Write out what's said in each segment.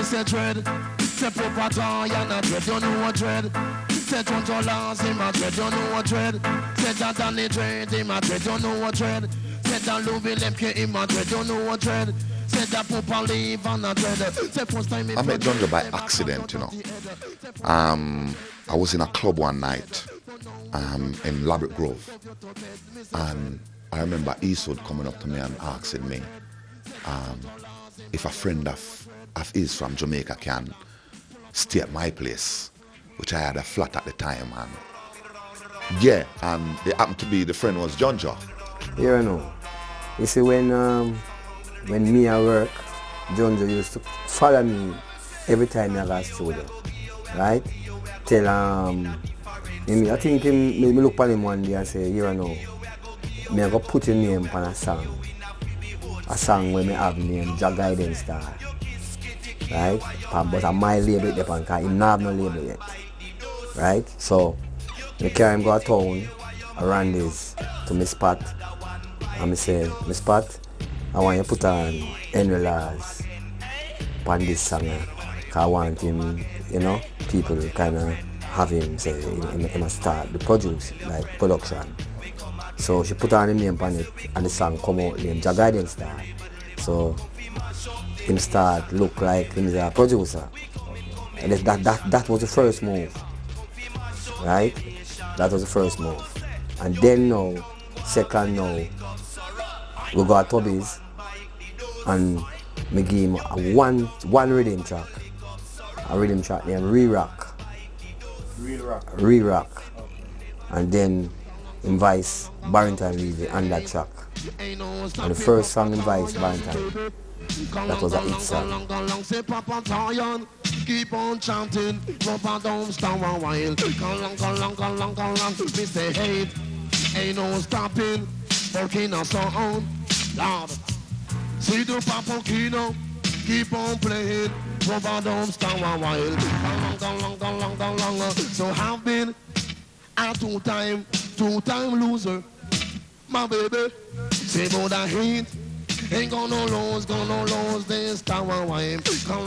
say dread. Say Papa Toy and a dread, you know what dread. Say Junjo Lawes, him a dread, you know what dread. Say that Danny dread, him a dread, you know what dread. Say that Louis Lemke, him a dread, you know what dread. Say that Papa leave and a dread. Say first time I met Junjo by accident, you know. I was in a club one night in Labrador Grove, and I remember Eastwood coming up to me and asking me if a friend of his from Jamaica can stay at my place, which I had a flat at the time, and yeah, and it happened to be the friend was Junjo. You know, you see when me at work, Junjo used to follow me every time I got studio, right? Till I think me look at him one day and say, you know, me I go put your name on a song where me have name Jah Guidance Star, right? But on my label because he don't have no label yet, right? So me carry him go to town around this to my spot, and me say, my spot, I want you to put on Henry Lawes on this song, because I want him, you know, people kind of have him say he must start the production. So she put on the name on it and the song come out named Jah Guidance Star. So him start look like him is a producer. And that was the first move. Right? That was the first move. And then now, second now, we got Tubbies and me give him a one rhythm track. A rhythm track named Re-Rock. And then invite Barrington Levy on that track. And the first song invite Barrington. That was a hit song. Keep on chanting, Papa don't stop a while. Go long, me say hey, ain't no stopping. Volcano sound, Lord. See the Papa Kino, keep on playing. Papa don't stop a while. Go long. So have been a two-time loser, my baby. Say about that heat, ain't gonna lose this time a while. Go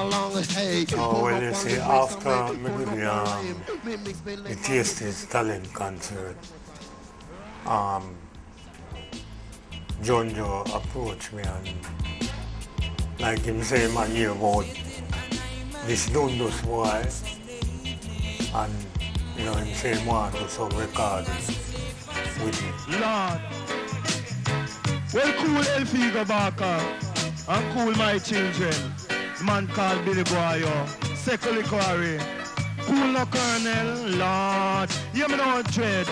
long, hey. Oh, well, you see, after the Taste His Talent concert, Junjo approached me and like him say, man, hear about this Dundus boy, and you know, him say, man, do some recording with me. Lord, well, cool Elfigo Barker, and cool my children. The man called Billy Boyo, Sekoli Quarry. Cool no Colonel, Lord, you me no dread.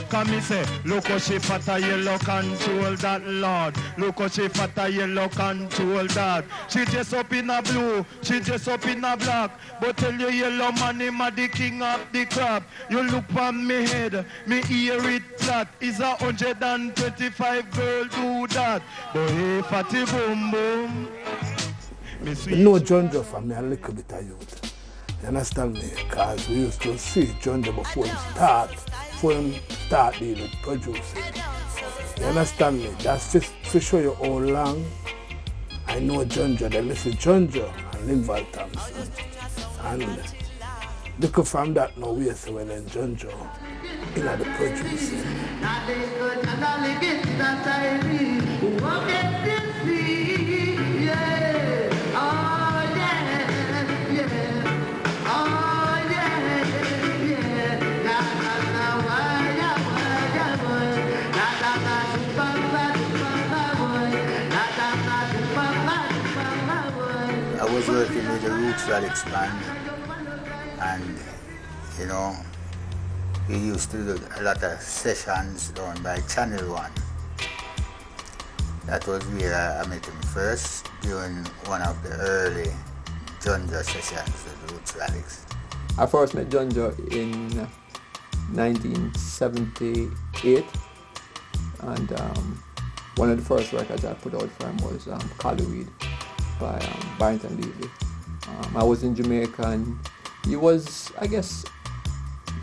Come me say, look how she fat a yellow control that, Lord. Look how she fat a yellow control that. She dress up in a blue, she dress up in a black. But tell you Yellowman, him a the king of the crop. You look on me head, me ear it flat. Is 125 girl do that. But hey, fatty boom boom. No Junjo from me a little bit of youth. You understand me? Because we used to see Junjo before he start dealing with producing. You understand me? That's just to show you how long I know Junjo. They listen Junjo and Linval Thompson. And look from that now we say well in Junjo in the producing. I was working with the Roots Relics band, and you know, we used to do a lot of sessions done by Channel 1. That was where I met him first during one of the early Junjo sessions with Roots Relics. I first met Junjo in 1978, and one of the first records I put out for him was Collyweed by Barrington Levy. I was in Jamaica, and he was, I guess,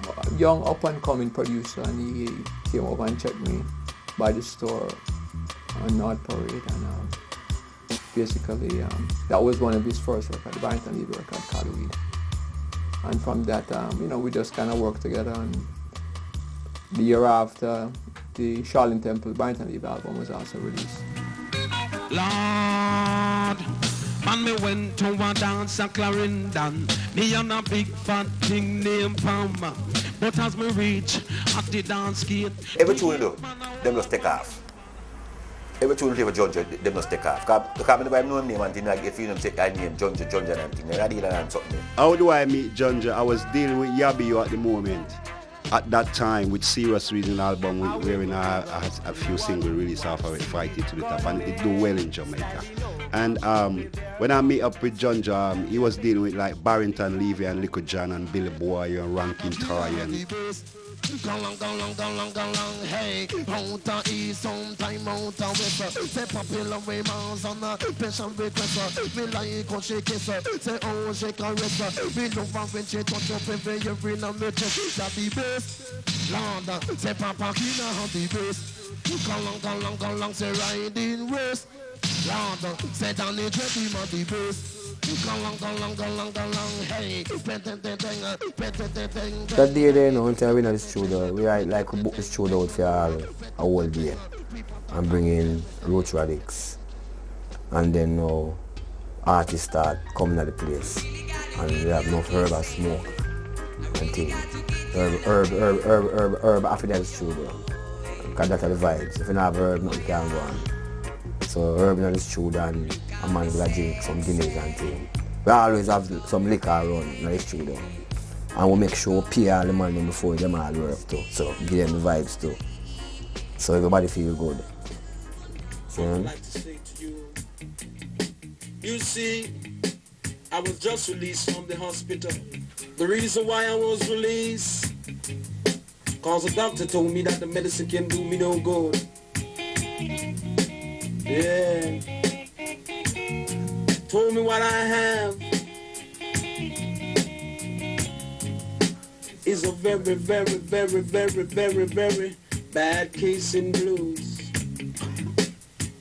a young up-and-coming producer, and he came over and checked me by the store on North Parade, and basically, that was one of his first records, the Barrington Levy record, Calloway. And from that, we just kind of worked together. And the year after, the Charlene Temple Barrington Levy album was also released. Lord, man, me went to a dance at Clarendon. Me and a big fat thing named Palmer. But as me reach at the dance gate, every tune you do, them just take off. Every tune you have a Junjo, them just take off. Because nobody know him name until I get them take I name Junjo and everything. I deal and something. How do I meet Junjo? I was dealing with Yabio at the moment. At that time, with Serious Reason album, wherein I had a few singles released off of it, Fight It to the Top, and it do well in Jamaica. And when I meet up with Junjo, he was dealing with like Barrington Levy and Little John and Billy Boy and Rankin Toy and hey, out of east, sometime out of west. Say popular way mouse on a special request. Me like how she kiss her, say oh she caress her. Me love her when she touch up every in a me chest. That the best, Lord. Say Papa Kina have the best. Go long, say riding race. Lord, say down the dread him have the best. That day there, until we in the studio, we like to book the studio out for a whole day and bring in Roach Radix. And then now artists start coming at the place and we have enough herb and smoke and things. Herb after that studio. Because that's the vibes. If you don't have herb, nothing can go on. So herb in the studio and a man will drink some Guinness and things. We always have some liquor around in the studio. And we make sure we pay all the money before them all work too. So give them the vibes too. So everybody feel good. I'd like to say to you, you see, I was just released from the hospital. The reason why I was released, cause the doctor told me that the medicine can do me no good. Yeah. Told me what I have is a very, very, very, very, very, very bad case in blues.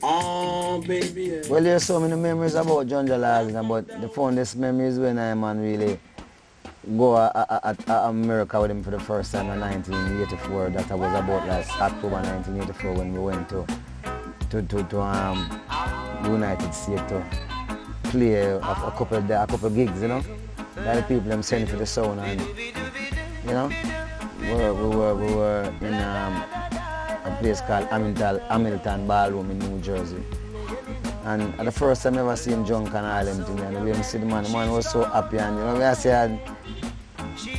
Oh, baby. Yeah. Well, there's so many memories about Junjo Lawes, but the fondest memories when I man really go at America with him for the first time in 1984. That was about last October 1984 when we went to United States to play a couple gigs, you know. Like the people them send for the sound and you know we were in a place called Hamilton Ballroom in New Jersey. And at the first time I ever see him drunk and all them things, and the way I see the man was so happy, and you know I said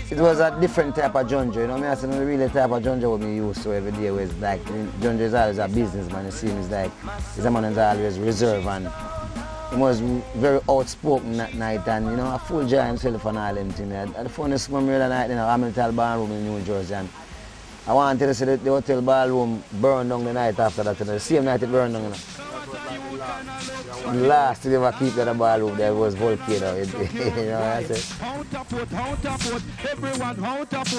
it was a different type of Junjo, you know. I said the real type of Junjo what me used to every day was like Junjo is always a businessman, you see him is like he's a man who's always reserved and he was very outspoken that night and you know a full joy himself and all them things. At the funniest memory that night in Hamilton Ballroom in New Jersey, and I want to say that the hotel ballroom burned down the night after that, the same night it burned down, you know. The last to ever keep that ballroom there was Volcano. You know what I say? Everyone out of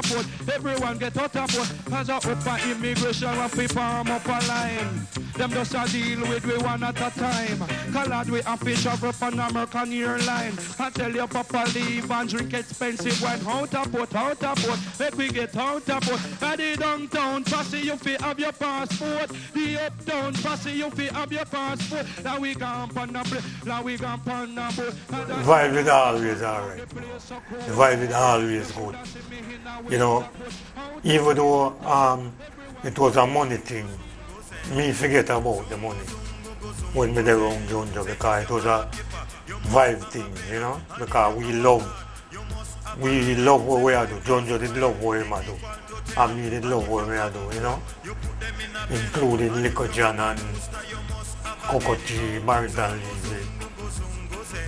port. Everyone get out of port. Cause up for immigration, and we farm up a line. Them just a deal with we one at a time. Colored we have to travel up an American airline. I tell you, Papa, leave and drink expensive wine. Out of port. Let we get out of port. At the downtown, pass you fi have your passport. The uptown, pass you fi have your passport. Now we gone pan a boat. The vibe is always alright. The vibe is always good. You know, even though it was a money thing, me forget about the money when me there around Junjo because it was a vibe thing, you know, because we love what we are do. Junjo did love what we do. And me did love what we are do, you know, including Liquor John and Cocoa Tea, Barrington Levy,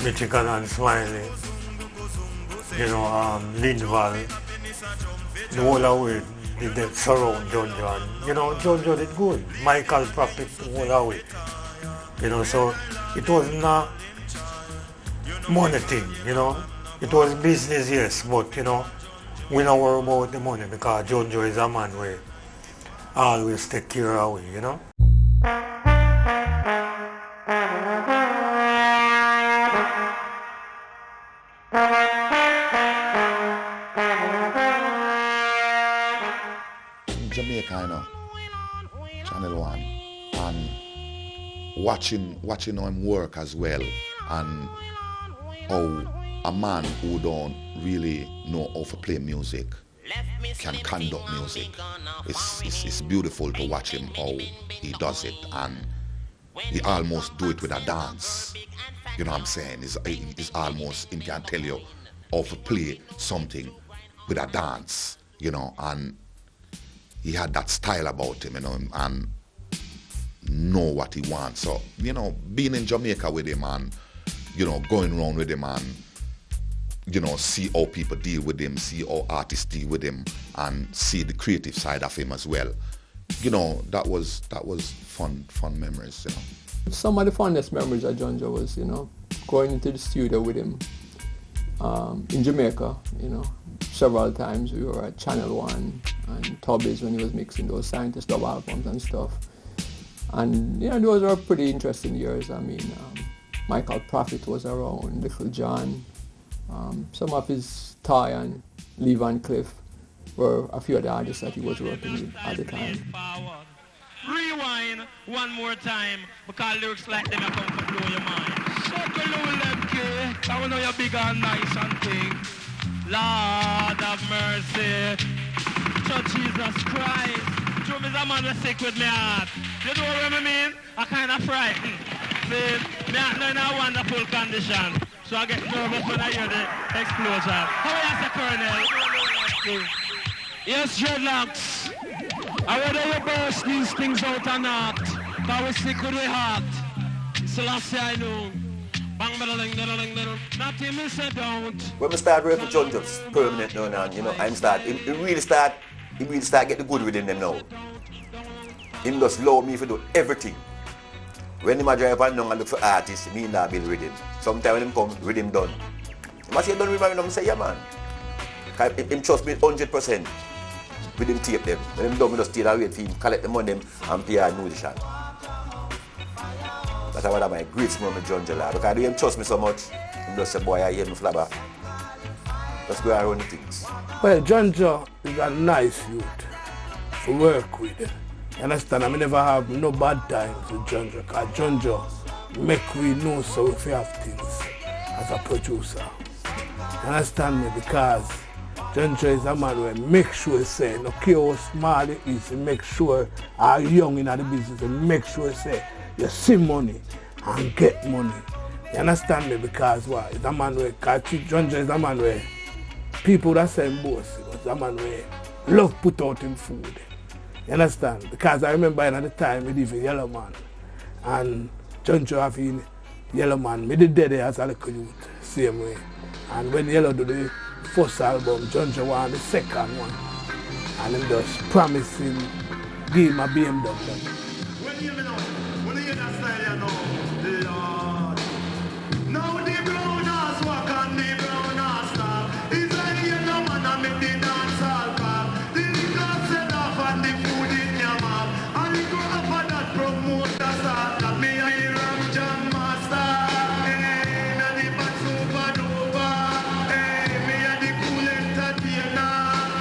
Michigan and Smiley, you know, Linval, the whole away did surround Junjo, and you know, Junjo did good. Michael Prophet the whole away, you know, so it wasn't a money thing, you know. It was business, yes, but you know, we don't worry about the money because Junjo is a man who always take care of we, you know. Jamaica, you know, Channel 1, and watching how him work as well, and how a man who don't really know how to play music can conduct music. It's beautiful to watch him how he does it, and he almost do it with a dance. You know what I'm saying? It's almost, he can tell you how to play something with a dance, you know, and he had that style about him, you know, and know what he wants. So, you know, being in Jamaica with him and, you know, going around with him and, you know, see how people deal with him, see how artists deal with him, and see the creative side of him as well. You know, that was fun memories, you know. Some of the funnest memories of Junjo was, you know, going into the studio with him in Jamaica, you know. Several times we were at Channel 1 and Tubbies when he was mixing those Scientist dub albums and stuff. And, you know, those were pretty interesting years. I mean, Michael Prophet was around, Little John, some of his Ty and Lee Van Cleef were a few of the artists that he was working with at the time. Rewind one more time, because lyrics like them are come to blow your mind. Circle little them, kid. I know you're big and nice and thing. Lord of mercy. So Jesus Christ. True, me a man was sick with me heart. You know what I mean? I kind of frightened. See, me heart now in a wonderful condition. So I get nervous when I hear the explosion. How are you, Colonel? Yes, dreadlocks. I whether you burst these things out or not, because we sick with the heart. So last year I know. Bang, not him, he said don't. When we start working with Junjo's permanent now, you know, he really start get the good within them now. He just allow me to do everything. When he drive and down and look for artists, me and that build rhythm. Sometimes when him come, rhythm done. He must say done with me, I say, yeah man. Him trust me 100%. With him tape them. When him done, we just stay and wait for him, collect the money and pay a musician. That's one of my greatest moments with Junjo Lawes. Because he trust me so much, he just say, boy, I hear me Flabba. Let's go around the things. Well, Junjo is a nice youth to work with. You understand? I never have no bad times with Junjo. Because Junjo make we know so if we have things as a producer. You understand me? Because Junjo is a man who make sure he say, no care how small it is, he make sure how young in the business, he make sure he say, you see money and get money. You understand me? Because why? It's a man where, Junjo is a man where people that say Bost, it's a man where love put out in food. You understand? Because I remember at the time we live in Yellowman and Junjo have in Yellowman, me did there as a little youth, same way. And when Yellow do the first album, Junjo won the second one. And him just promised him, give him a BMW. When you hear that style, you know, Lord. Now the brown ass walk and the brown ass stop. It's like Yellowman and make the dance all pop. The liquor set off and the food in your mouth. And you go up for that promoter start. That me a hear of Jam Master. Hey, na the bad super duper. Hey, me a the cool entertainer.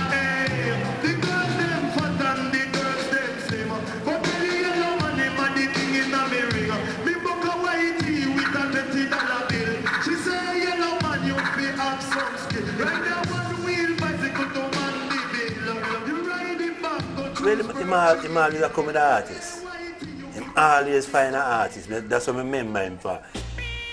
Hey, the girls them fat and the girls them slim. But the Yellowman him a the thing in a me ring. Me book a white tea with a $20 bill. She say Yellowman you fi have some skill. Ride a one wheel bicycle to Mandeville. You ride it back go Well, him always come with the artist. Him always find an artist. That's what I remember him for.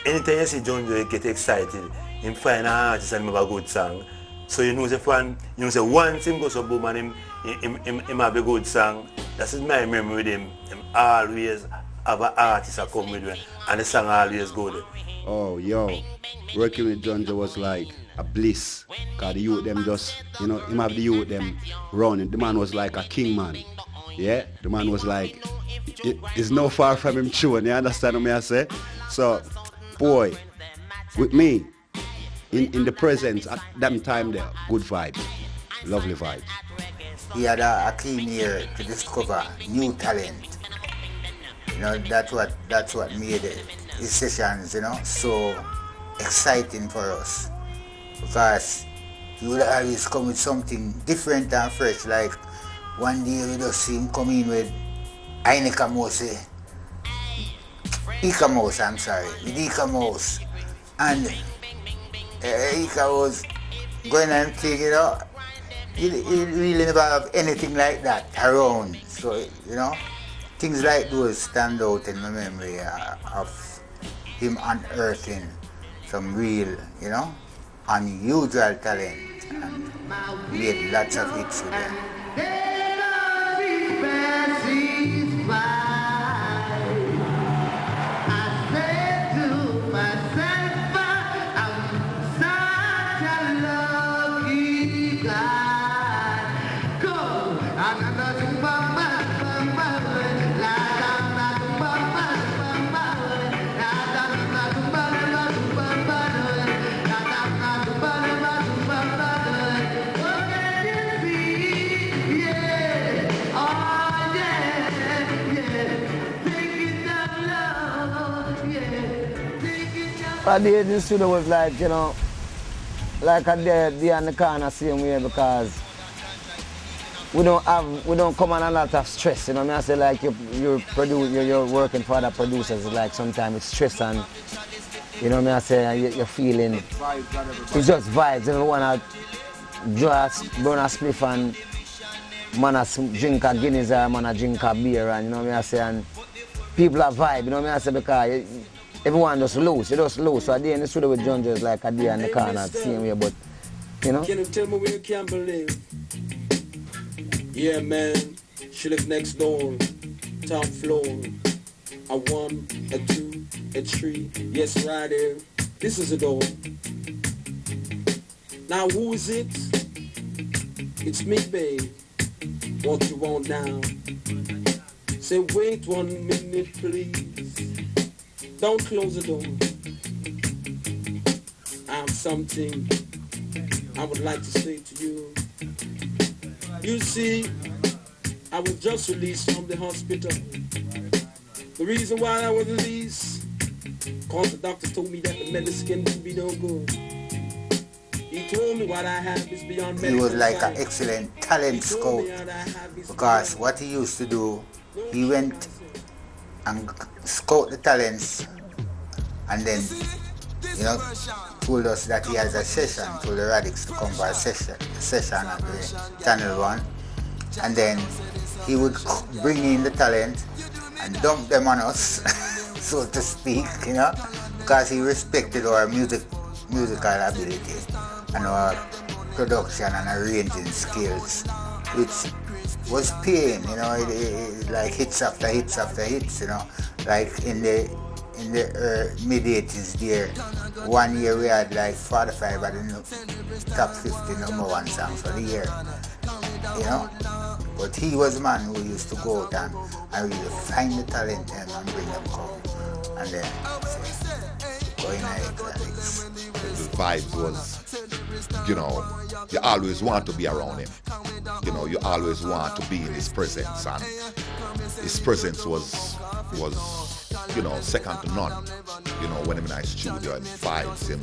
Anytime you see Junjo get excited, him find an artist and him have a good song. So you know say once him goes to boom and him have a good song. That's my memory with him. Him always have an artist that come with him and the song always good. Oh, yo, working with Junjo was like a bliss. Because the youth them just, you know, him have the youth them running. The man was like a king man. Yeah, the man was like, it's no far from him chewing, you understand what I say? So, boy, with me, in the presence at that time there, good vibe, lovely vibe. He had a clean ear to discover new talent. You know, that's what made his sessions, you know, so exciting for us. because he would always come with something different and fresh. Like one day we just see him come in with Ika Mouse, with Ika Mouse. And Ika was going and thing, you know. He really never have anything like that around. So, you know, things like those stand out in my memory of him unearthing some real, you know, unusual talent, and made lots of hits with them. But the in the studio was like, you know, like a day on the corner same way, because we don't come on a lot of stress, you know. I say like you're working for other producers, like sometimes it's stress, and you know I say you're feeling it's just vibes. You don't wanna just burn a spliff and man a drink a Guinness or man a drink a beer, and you know I say, and people are vibe, you know I say, because everyone just loose, So a day in the studio with Junjo is like a day in the corner, the same way, but you know. Can you tell me where you can't believe? Yeah, man, she live next door, top floor. A 1, a 2, a 3, yes, right there. This is the door. Now who is it? It's me, babe. What you want now? Say wait 1 minute, please. Don't close the door. I have something I would like to say to you. You see, I was just released from the hospital. The reason why I was released, because the doctor told me that the medicine would be no good. He told me what I have is beyond medical. He was like an excellent talent scout, because what he used to do, he went and scout the talents, and then, you know, told us that he has a session, told the Radix to come for a session at the Channel 1, and then he would bring in the talent and dump them on us, so to speak, you know, because he respected our musical ability and our production and arranging skills, which was paying, you know, it like hits after hits after hits, you know, like in the mid-80s there, 1 year we had like 45 of the top 50 number 1 songs for the year, you know. But he was the man who used to go out and really find the talent and bring them come, and then going at it. The vibe was, you know, you always want to be around him. You know, you always want to be in his presence, and his presence was you know, second to none. You know, when I'm in the studio, and vibes him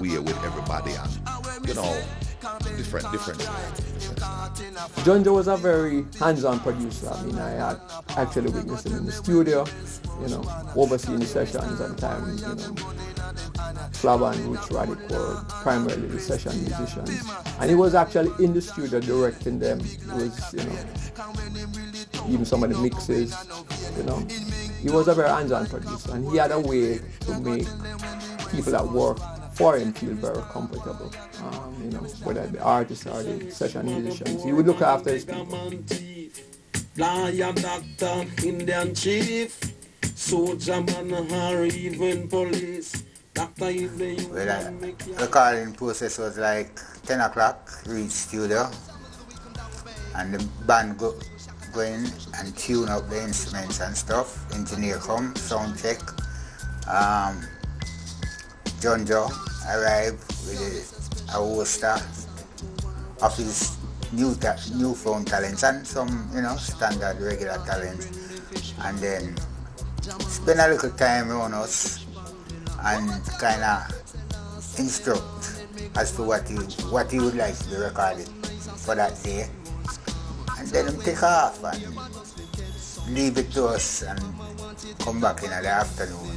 way with everybody, and you know, different. Junjo was a very hands-on producer. I mean, I had actually witnessed him in the studio, you know, overseeing the sessions and times, you know, Flabba and Roots Radic were primarily the session musicians. And he was actually in the studio directing them. He was, you know, even some of the mixes, you know. He was a very hands-on producer, and he had a way to make people that work for him feel very comfortable, you know, whether the artists or the session musicians. He would look after his people. Lion doctor, Indian chief, soldier man, or even police. Well, the recording process was like 10 o'clock, reach studio, and the band go in and tune up the instruments and stuff. Engineer come, sound check. Junjo arrived with a roster of his newfound talents and some, you know, standard regular talents, and then spend a little time on us and kind of instruct as to what he would like to be recorded for that day. And then him take off and leave it to us and come back in the afternoon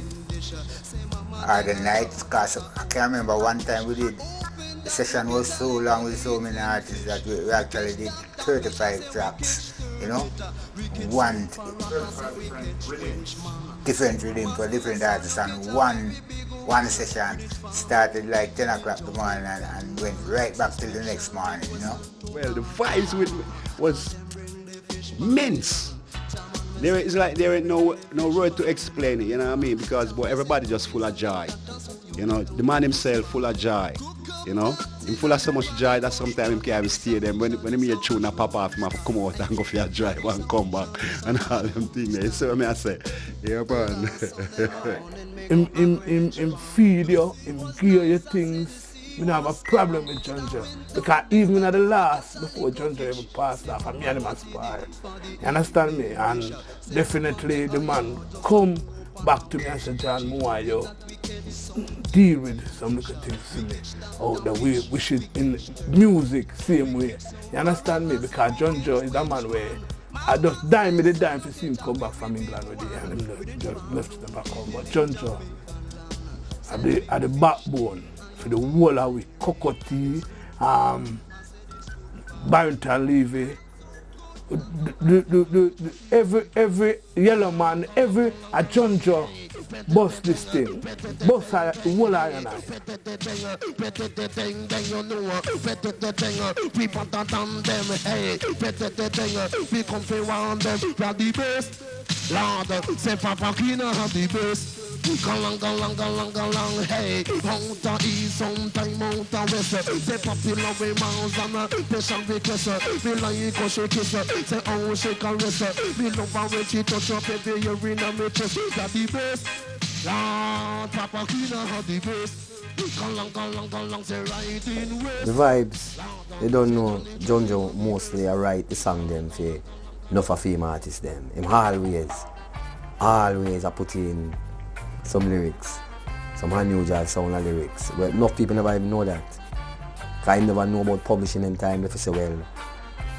or the night. Because I can remember one time we did, the session was so long with so many artists that we actually did 35 tracks, you know, one different rhythm for different artists, and one session started like 10 o'clock in the morning and went right back till the next morning, you know. Well, the vibes was immense. It's like there ain't no word to explain it, you know what I mean? Because everybody just full of joy. You know, the man himself full of joy. You know, him full of so much joy that sometimes him can't even stay there. When him hear tune a pop off, him have to come out and go for a drive and come back and all them things there. So I say, yeah, man. him feed you, him give you things. We don't have a problem with Junjo. Because even at the last, before Junjo ever passed off, and me and him aspired. You understand me? And definitely the man come back to me and say, John Moore, yo, deal with some little things to me. Oh, the way we should in music, same way. You understand me? Because Junjo is a man where I just dime me the dime to see him come back from England with it, and him just left the back home. But Junjo at the backbone for the whole of we Kokoti, Barrington Levy, every Yellowman, every Junjo Bost this thing. Bost the whole iron eye. We come to want them, we are the best. Lord, say Papa Kina have the best. Galang, hey. Out of east, sometime out of west. Say popular way mouse and a special request. Me like go shake kiss. Say oh shake and rest. Me love how when she touch up every urine and me chest. That the best. Lord, Papa Kina have the best. Galang, say right in west. The vibes, they don't know. Junjo mostly write the song them for enough of female artists them. Him always I put in some lyrics, some new jazz sound of lyrics. Well, enough people never even know that. Cause I never know about publishing in time. If you say, well,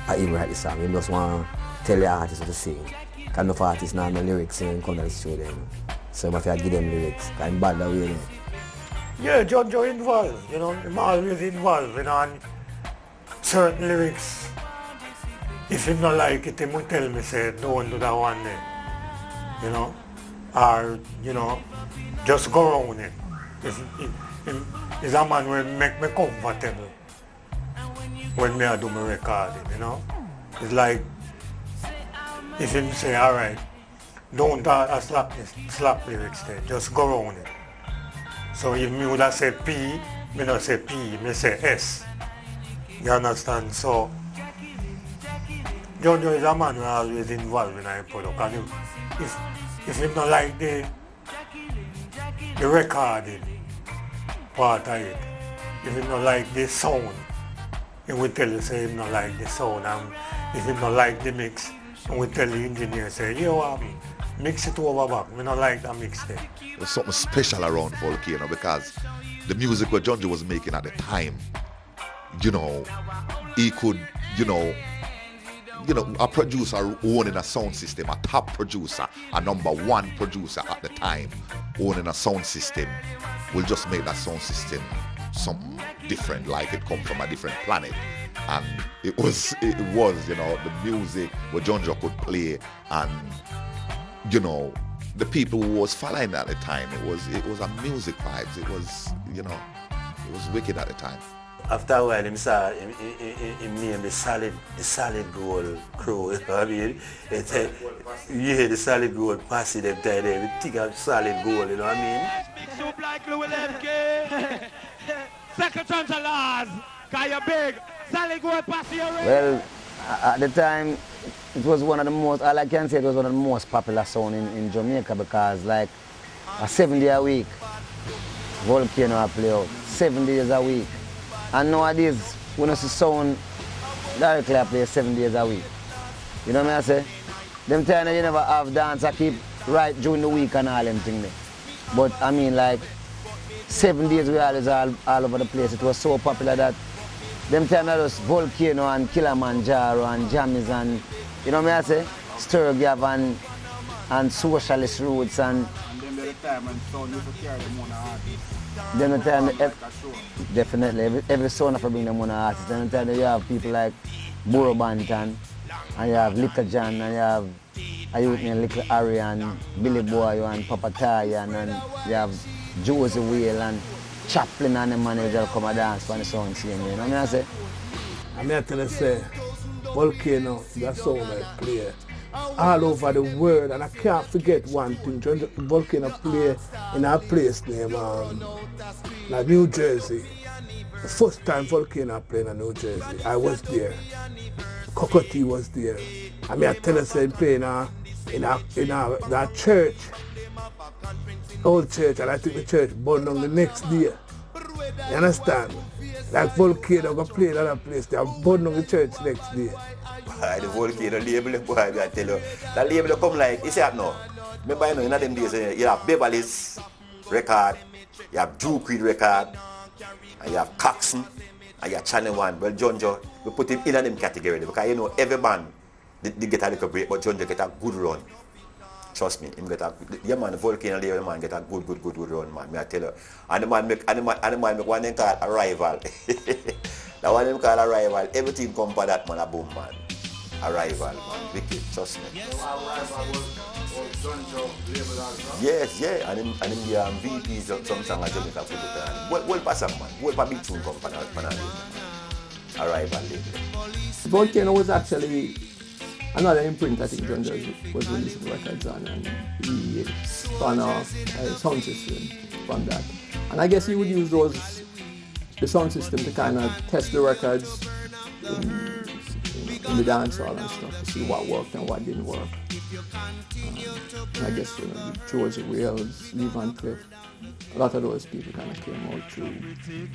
I even write the song. You just want to tell the artist what to sing. Cause enough artists now have no lyrics and come to the studio. So you have to give them lyrics. Cause I'm bad that way. Then. Yeah, Junjo involved, you know, I'm always involved, you know, and certain lyrics, if he not like it, he will tell me, say, don't do that one day, you know, or, you know, just go around it. He's a man who make me comfortable when I do my recording, you know. It's like, if him say, all right, don't slap lyrics there, just go around it. So if me would have said P, me not say P, me say S. You understand? So Junjo is a man who always involved in our product. And if he not like the recording part of it, if he not like the sound, he will tell you say he not like the sound. And if he not like the mix, he will tell the engineer say, yo, mix it over back. Me not like that mix there. There's something special around Volcano because the music what Junjo was making at the time, you know, he could, you know, a producer owning a sound system, a top producer, a number one producer at the time owning a sound system will just make that sound system something different, like it come from a different planet. And it was, you know, the music what Junjo could play, and you know, the people who was following at the time, it was a music vibes. It was, you know, it was wicked at the time. After a while, him named the solid gold crew. You know what I mean? Yeah, the solid gold posse them time there. We think of solid gold. You know what I mean? Soup like Louis Lemke. Second chance of Lawes. Cause you're big. Solid gold posse already. Well, at the time, it was one of the most, all I can say, it was one of the most popular songs in Jamaica because like a 7 day a week, Volcano I play out, 7 days a week. And nowadays, when I see sound, directly I play 7 days a week. You know what I say? Them time you never have dance, I keep right during the week and all them things. But I mean like, 7 days we always all over the place. It was so popular that them time that was Volcano and Kilimanjaro and Jammies and, you know what I say? Sturgav and Socialist Roots and then the time and sound used to carry them on the artists. Then the time, definitely, every sound of bring them on the artists. Then the time you have people like Burro Banton, and you have Little John, and you have a youth named Little Harry and Billy Boy and Papa Tayan, and you have Josie Whale and Chaplin and the manager come and dance for the sound scene, you know what I say? I'm here to say, Volcano, that song I play all over the world, and I can't forget one thing. Volcano play in a place named like New Jersey. The first time Volcano played in New Jersey, I was there. Cocotte was there. I mean, I tell us they play in that church, old church, and I think the church burned down the next day. You understand? Like Volcano go play in another place, they have burned down the church next day. The Volcano label, boy, I tell you. That label come like, you see that now? Remember, you know, in them days, you have Beverly's record, you have Drew Creed record, and you have Coxon, and you have Channel 1. Well, Junjo, we put him in them category because, you know, every band, they get a little break, but Junjo get a good run. Trust me, him get a, yeah man, the Volcano label man get a good run, man, I tell you. And the man make one thing called Arrival. That one them called Arrival, everything come for that man, a boom man. Arrival, man, wicked, trust me. Arrival was Junjo label also? Yes, yeah, and him VPs some song at Jamaica put it on. Well, pass up, man. Well, for big tune come for that Arrival label. Volcano was actually another imprint I think Junjo was releasing records on, and he spun off a sound system from that. And I guess he would use the sound system to kind of test the records in the dancehall and stuff to see what worked and what didn't work. I guess, you know, George Wales, Lee Van Cleef, a lot of those people kind of came out through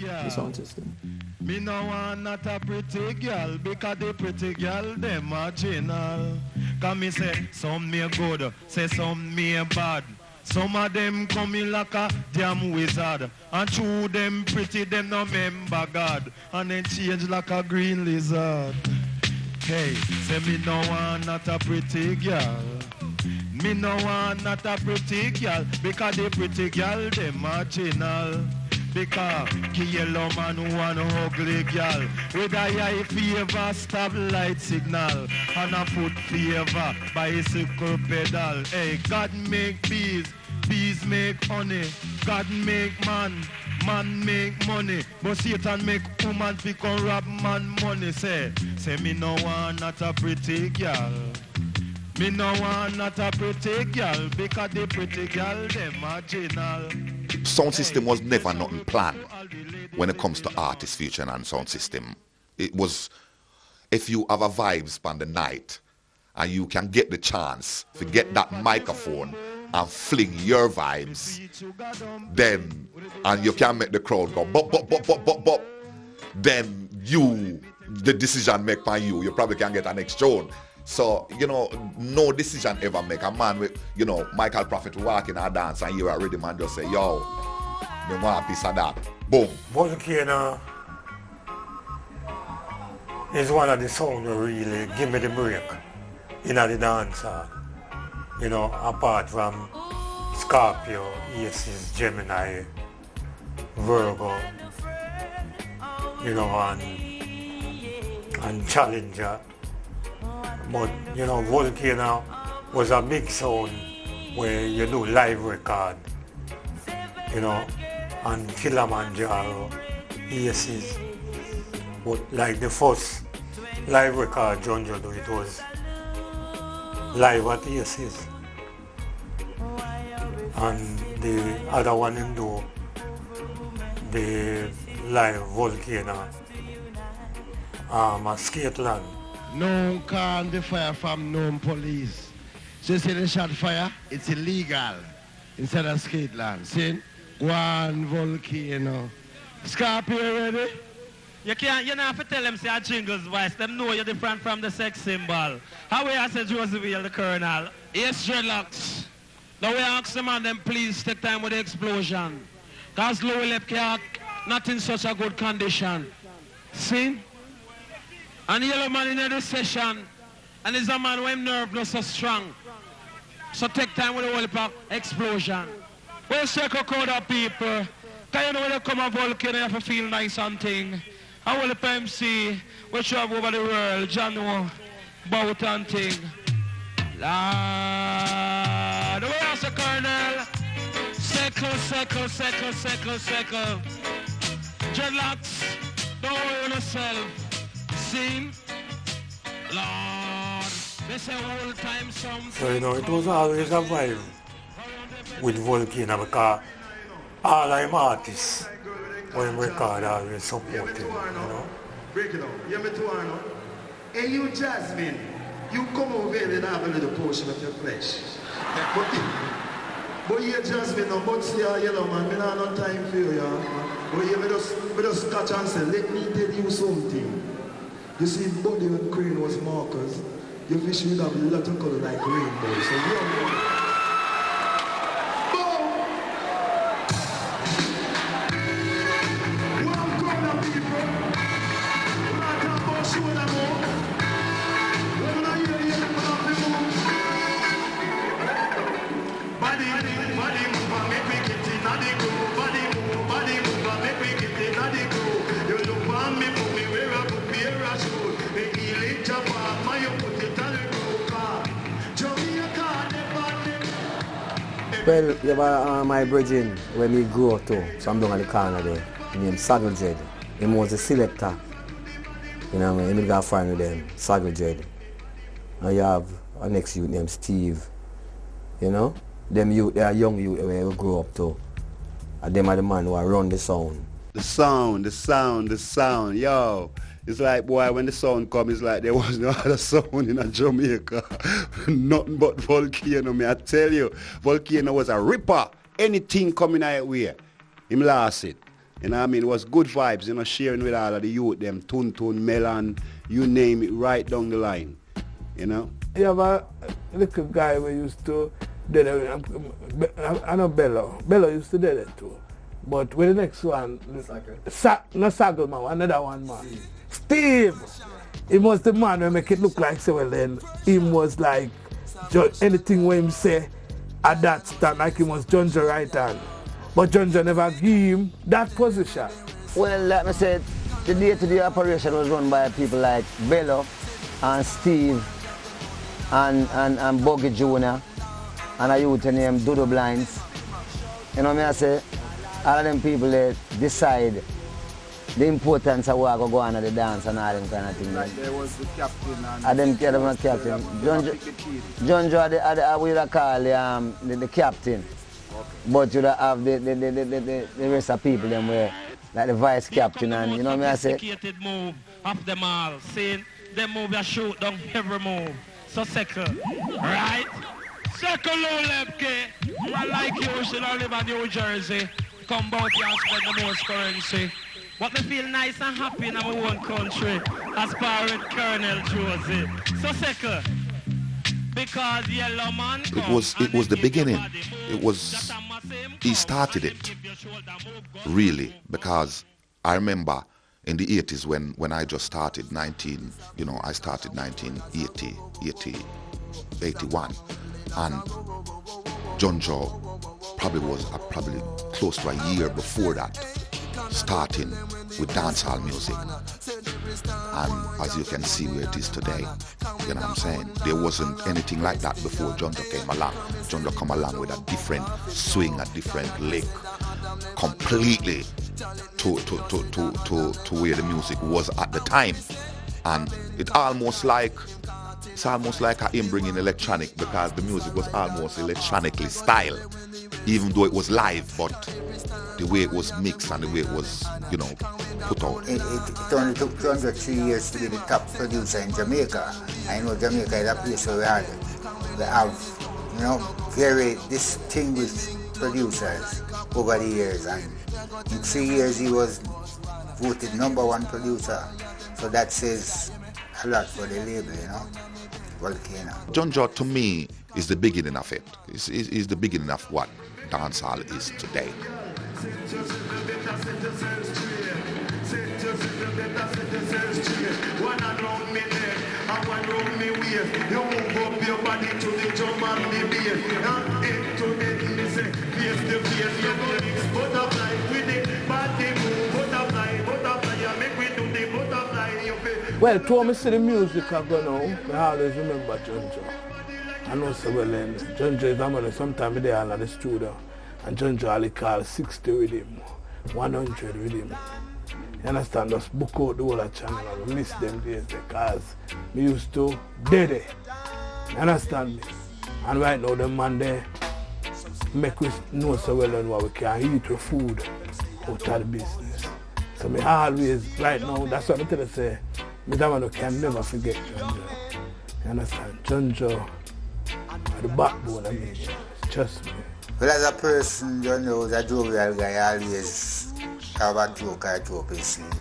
the sound system. Me no want not a pretty girl, because the pretty girl them marginal. Cause me say some me good, say some me bad. Some of them coming like a damn wizard, and through them pretty them no member God, and then change like a green lizard. Hey, say me no want not a pretty girl. Me no want not a pretty girl, because the pretty girl them marginal. Because Yellowman one ugly girl with a eye favor, stop light signal, and a foot favor, bicycle pedal. Hey, God make bees, bees make honey. God make man, man make money. But Satan make woman fi come rob man money. Say me no want not a pretty girl. Me no want not a pretty girl, because the pretty girl them marginal. Sound system was never nothing planned when it comes to artist featuring and sound system. It was, if you have a vibes on the night and you can get the chance to get that microphone and fling your vibes, then, and you can make the crowd go bop, bop, bop, bop, bop, bop, then you, the decision make by you probably can get an next tune. So, you know, no decision ever make a man with, you know, Michael Prophet walk in a dance and hear a rhythm and just say, yo, me want a piece of that. Boom. Volcano is one of the songs that really give me the break in the dance. You know, apart from Scorpio, Aces, Gemini, Virgo, you know, and Challenger. But, you know, Volcano was a big sound where you do live record, you know, and Kilimanjaro, Aces. But like the first live record Junjo do, it was live at Aces. And the other one him do, the live Volcano, at Skateland. No calm the fire from no police. So see the shot fire, it's illegal instead of Skateland. See? One Volcano. Scorpio ready? You don't have to tell them say a jingles voice. Them know you're different from the sex symbol. How we I say Josie Whale, the Colonel? Yes, dreadlocks. Now we ask them and them please take time with the explosion. Because Louis Lepke not in such a good condition. See? And Yellowman in the session, and he's a man who nerve not so strong. So take time with the whole heap of explosion. Well, circle code of people. Because you know when you come a volcano, you have to feel nice and thing. I will the MC, we travel over the world, John about and thing. Lord, the way else, Colonel. Circle. Dreadlocks, don't worry yourself. Sing, Lord, they say all time something. So, you know, it was always a vibe with Volcano because all I'm artists, when we record, always support him, you know. Break it up. Hear me too, Arno. Hey, you Jasmine, you come over here and have a little portion of your flesh. But you Jasmine, no, but see a Yellowman, me not no time for you, yeah. But you me just catch and say, let me tell you something. You see, body when crane was markers, your fish would have a lot of color like rainbow. So you know. Well, you have my brethren when we grew up too, so I'm down at the corner there, named Saddle Jed. He was a selector. You know what I mean? He got a friend with them, Saddle Jed. And you have a next youth named Steve. You know? Them youth, they are young youth where we grew up too. And them are the man who are run the sound. The sound, yo. It's like, boy, when the sound come, it's like there was no other sound in Jamaica. Nothing but Volcano, me I tell you. Volcano was a ripper. Anything coming our way, him lost it. You know what I mean? It was good vibes, you know, sharing with all of the youth, them, Tuntun, Melon, you name it, right down the line, you know? You have a little guy we used to, I know Bello. Bello used to do that too. But with the next one, no Saggle man, another one man. Steve! He was the man who make it look like so well then. He was like, anything when him say at that stand, like he was Junjo right hand. But Junjo never give him that position. Well, like I said, the day-to-day operation was run by people like Bello and Steve and Buggy Jr. and a youth named Dodo Blinds. You know what I say? All of them people they decide the importance of what go on at the dance and all them kind of things. Like there was the captain and them captain. Junjo we would call the captain. Okay. But you have the rest of people them were like the vice captain and you know what I say? Sophisticated move of them all. See, them move you shoot down every move. So second. Right? Second low Lepke. I like you should all live in New Jersey. Come out here and spend the most currency. But me feel nice and happy in my own country as far as Colonel Josie. So second, because Yellowman it was the beginning. It was, he started it, really, because I remember in the 80s when I just started, I started 1980, 81, and Junjo probably was probably close to a year before that, starting with dancehall music. And as you can see where it is today, you know what I'm saying? There wasn't anything like that before Junjo came along. Junjo come along with a different swing, a different lick, completely to where the music was at the time. And it's almost like him bringing electronic, because the music was almost electronically styled, even though it was live, but the way it was mixed and the way it was, put out. It only took Junjo 3 years to be the top producer in Jamaica. I know Jamaica is a place where we have, very distinguished producers over the years, and in 3 years he was voted #1 producer. So that says a lot for the label, Volcano. Junjo to me is the beginning of it. Is the beginning of what dancehall is today. One around me neck, and one round me waist. You move up your body to the drum and the bass. And into it, me say, face to face, you know this. Butterfly with it, body move. Butterfly, butterfly, you make me do the butterfly. You feel. Well, to me see the music I go now, I always remember Junjo. I know so well, and Junjo is a man, sometimes they are in the studio, and Junjo only call 60 with him, 100 with him. You understand? Just book out the whole channel and miss them days because we used to dead it. You understand me? And right now the man there make us know so well and what we can eat with food out of the business. So me always, right now, that's what I tell you, say, me that man can never forget Junjo. You understand? Junjo are the backbone of me. Trust me. Well, as a person, Junjo was a jovial guy, always have a joke or two up his sleeve.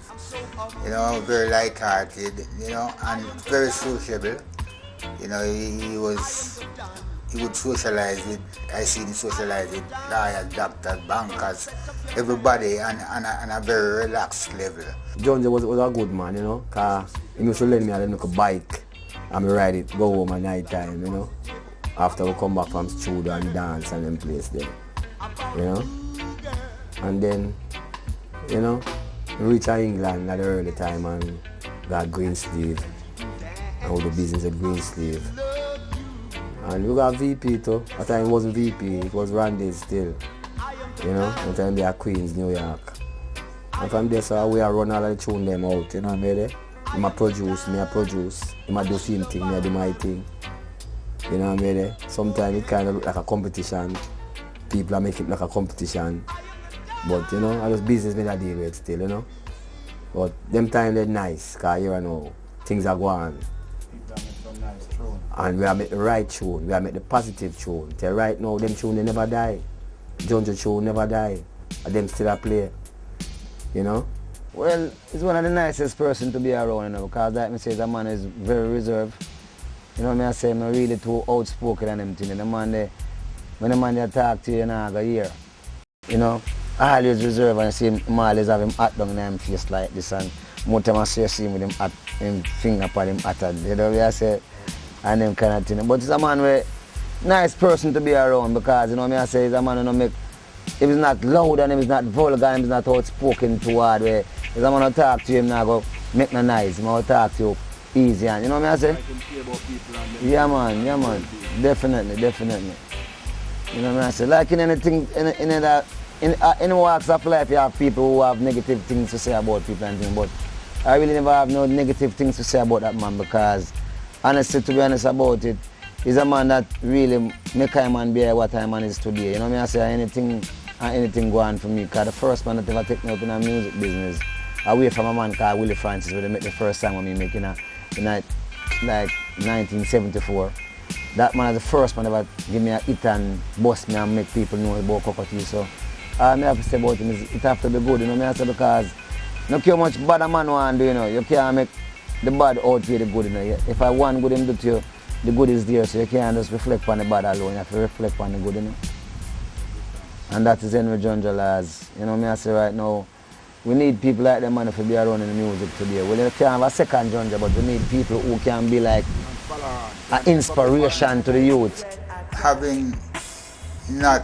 You know, very light-hearted, you know, and very sociable. You know, he would socialize with, I see him socialize with lawyers, doctors, bankers, everybody on a very relaxed level. Junjo was a good man, you know, because he used to lend me a bike and me ride it, go home at night time, you know. After we come back from studio and dance and then place there, you know. And then, you know, we reached England at the early time and got Greensleeves. And we do business at Greensleeves. And we got VP too. At the time it wasn't VP, it was Randy still. You know, at the time they are Queens, New York. And from there, so we are run all of the tune them out, you know what I mean? He might produce, me I produce. He might do same thing, me I do my thing. You know what I mean? Sometimes it kind of look like a competition. People are making it like a competition. But, you know, I just business me I deal with still, you know. But them times they're nice, because you know, things are going. And we are make the right tune, we are make the positive tune. Till right now, them tune they never die. Junjo tune never die. And them still a play. You know? Well, he's one of the nicest person to be around, you know, because like me say, the man is very reserved. You know what I say, I'm really too outspoken and them things. The man they, when the man they talk to you, you know, I go hear. You know? I always reserve and see him always have him hat down in him face like this, and more time I see him with him hat, him finger upon him hat, you know what I say, and them kind of thing. But he's a man where nice person to be around because you know what I say, he's a man who don't make, if he's not loud and if he's not vulgar and he's not outspoken too hard, where he's a man who talk to him now go make no nice, he's going to talk to you easy, and you know what I say? Yeah man, definitely. You know what I say? Like in anything, in walks of life, you have people who have negative things to say about people and things, but I really never have no negative things to say about that man because, honestly, to be honest about it, he's a man that really make a man be what a man is today. You know what I say? Anything go on for me, because the first man that ever take me up in a music business, away from a man called Willie Francis, where they make the first song with me making in like 1974. That man is the first man ever give me a hit and bust me and make people know about cockatoo. So I have to say about him is it have to be good, you know what I say, because no care how much bad a man want to do, you know, you can't make the bad outweigh the good, you know. If I want good him do to you, the good is there, so you can't just reflect on the bad alone, you have to reflect on the good, you know. And that is Henry Junjo Lawes. You know what I say right now, we need people like them man to be around in the music today. Well, you can't have a second Junjo, but we need people who can be like an inspiration to the youth. Having not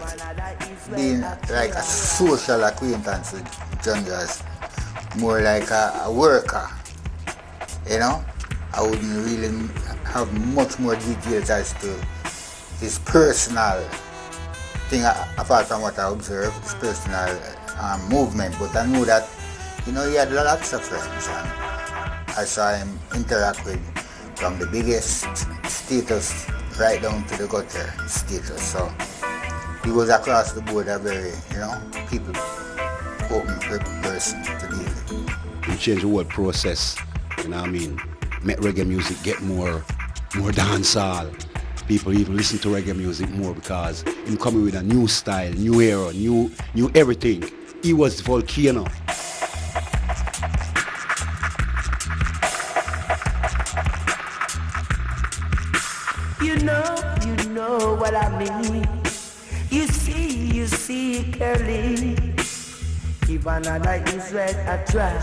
been like a social acquaintance with Junjo, more like a worker, you know, I wouldn't really have much more details as to his personal thing, apart from what I observed, his personal movement, but I knew that, you know, he had lots of friends, and I saw him interact with from the biggest status right down to the gutter status, so he was across the board a very, you know, people open person to deal with. He changed the whole process, you know what I mean? Make reggae music get more dancehall. People even listen to reggae music more because him coming with a new style, new era, new everything. He was the volcano. You know what I mean. You see clearly. Give another Israel a try.